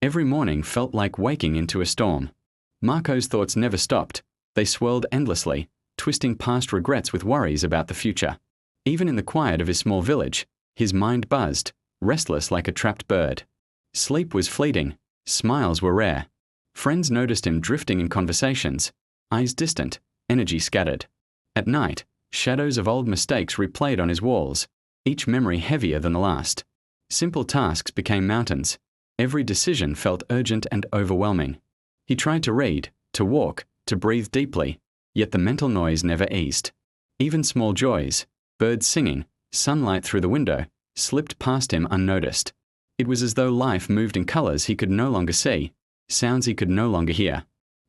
Every morning felt like waking into a storm. Marco's thoughts never stopped. They swirled endlessly, twisting past regrets with worries about the future. Even in the quiet of his small village, his mind buzzed, restless like a trapped bird. Sleep was fleeting, smiles were rare. Friends noticed him drifting in conversations, eyes distant, energy scattered. At night, shadows of old mistakes replayed on his walls, each memory heavier than the last. Simple tasks became mountains. Every decision felt urgent and overwhelming. He tried to read, to walk, to breathe deeply, yet the mental noise never eased. Even small joys, birds singing, sunlight through the window, slipped past him unnoticed. It was as though life moved in colors he could no longer see, sounds he could no longer hear.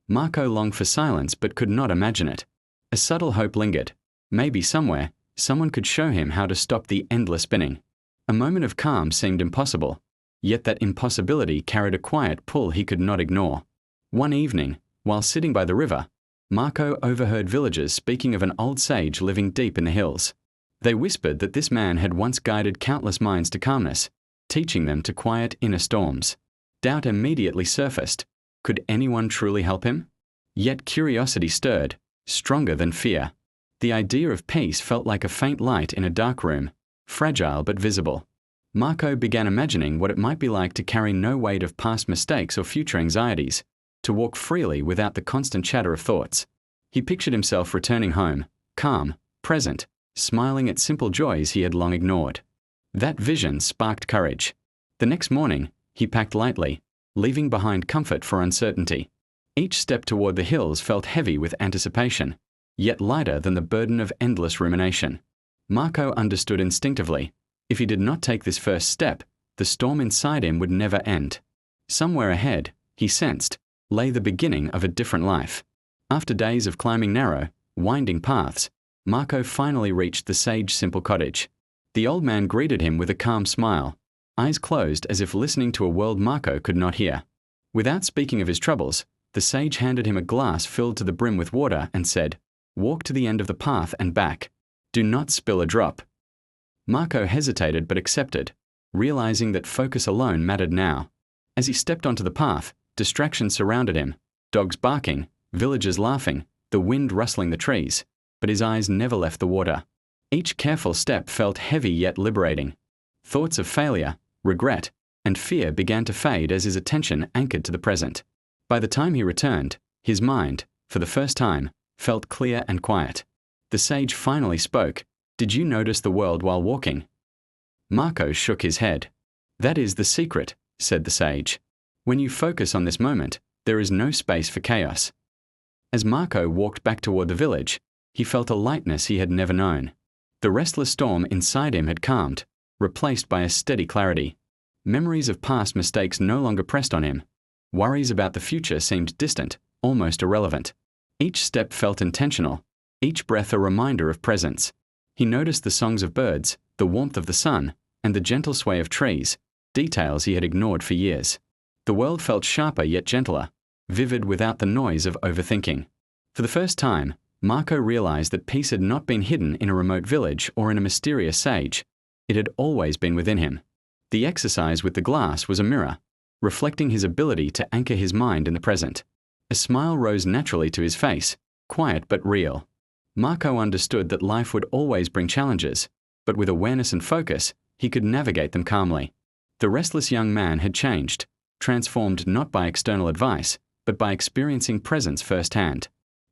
Marco longed for silence but could not imagine it. A subtle hope lingered. Maybe somewhere, someone could show him how to stop the endless spinning. A moment of calm seemed impossible, yet that impossibility carried a quiet pull he could not ignore. One evening, while sitting by the river, Marco overheard villagers speaking of an old sage living deep in the hills. They whispered that this man had once guided countless minds to calmness, teaching them to quiet inner storms. Doubt immediately surfaced. Could anyone truly help him? Yet curiosity stirred, stronger than fear. The idea of peace felt like a faint light in a dark room, fragile but visible. Marco began imagining what it might be like to carry no weight of past mistakes or future anxieties, to walk freely without the constant chatter of thoughts. He pictured himself returning home, calm, present, smiling at simple joys he had long ignored. That vision sparked courage. The next morning, he packed lightly, leaving behind comfort for uncertainty. Each step toward the hills felt heavy with anticipation, yet lighter than the burden of endless rumination. Marco understood instinctively. If he did not take this first step, the storm inside him would never end. Somewhere ahead, he sensed, lay the beginning of a different life. After days of climbing narrow, winding paths, Marco finally reached the sage simple cottage. The old man greeted him with a calm smile, eyes closed as if listening to a world Marco could not hear. Without speaking of his troubles, the sage handed him a glass filled to the brim with water and said, "Walk to the end of the path and back. Do not spill a drop." Marco hesitated but accepted, realizing that focus alone mattered now. As he stepped onto the path, distractions surrounded him, dogs barking, villagers laughing, the wind rustling the trees, but his eyes never left the water. Each careful step felt heavy yet liberating. Thoughts of failure, regret, and fear began to fade as his attention anchored to the present. By the time he returned, his mind, for the first time, felt clear and quiet. The sage finally spoke. "Did you notice the world while walking?" Marco shook his head. "That is the secret," said the sage. "When you focus on this moment, there is no space for chaos." As Marco walked back toward the village, he felt a lightness he had never known. The restless storm inside him had calmed, replaced by a steady clarity. Memories of past mistakes no longer pressed on him. Worries about the future seemed distant, almost irrelevant. Each step felt intentional, each breath a reminder of presence. He noticed the songs of birds, the warmth of the sun, and the gentle sway of trees, details he had ignored for years. The world felt sharper yet gentler, vivid without the noise of overthinking. For the first time, Marco realized that peace had not been hidden in a remote village or in a mysterious sage. It had always been within him. The exercise with the glass was a mirror, reflecting his ability to anchor his mind in the present. A smile rose naturally to his face, quiet but real. Marco understood that life would always bring challenges, but with awareness and focus, he could navigate them calmly. The restless young man had changed, transformed not by external advice, but by experiencing presence firsthand.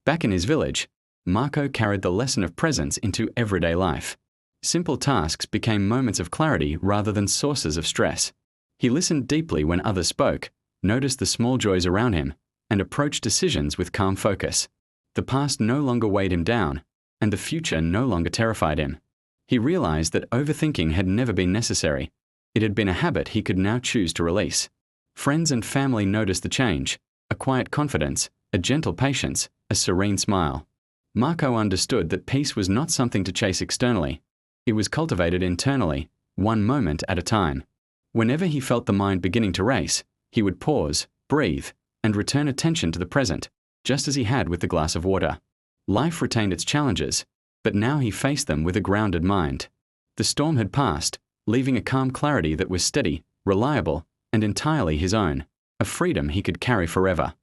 Back in his village, Marco carried the lesson of presence into everyday life. Simple tasks became moments of clarity rather than sources of stress. He listened deeply when others spoke, noticed the small joys around him, and approached decisions with calm focus. The past no longer weighed him down, and the future no longer terrified him. He realized that overthinking had never been necessary. It had been a habit he could now choose to release. Friends and family noticed the change, a quiet confidence, a gentle patience, a serene smile. Marco understood that peace was not something to chase externally. It was cultivated internally, one moment at a time. Whenever he felt the mind beginning to race, he would pause, breathe, and return attention to the present, just as he had with the glass of water. Life retained its challenges, but now he faced them with a grounded mind. The storm had passed, leaving a calm clarity that was steady, reliable, and entirely his own, a freedom he could carry forever.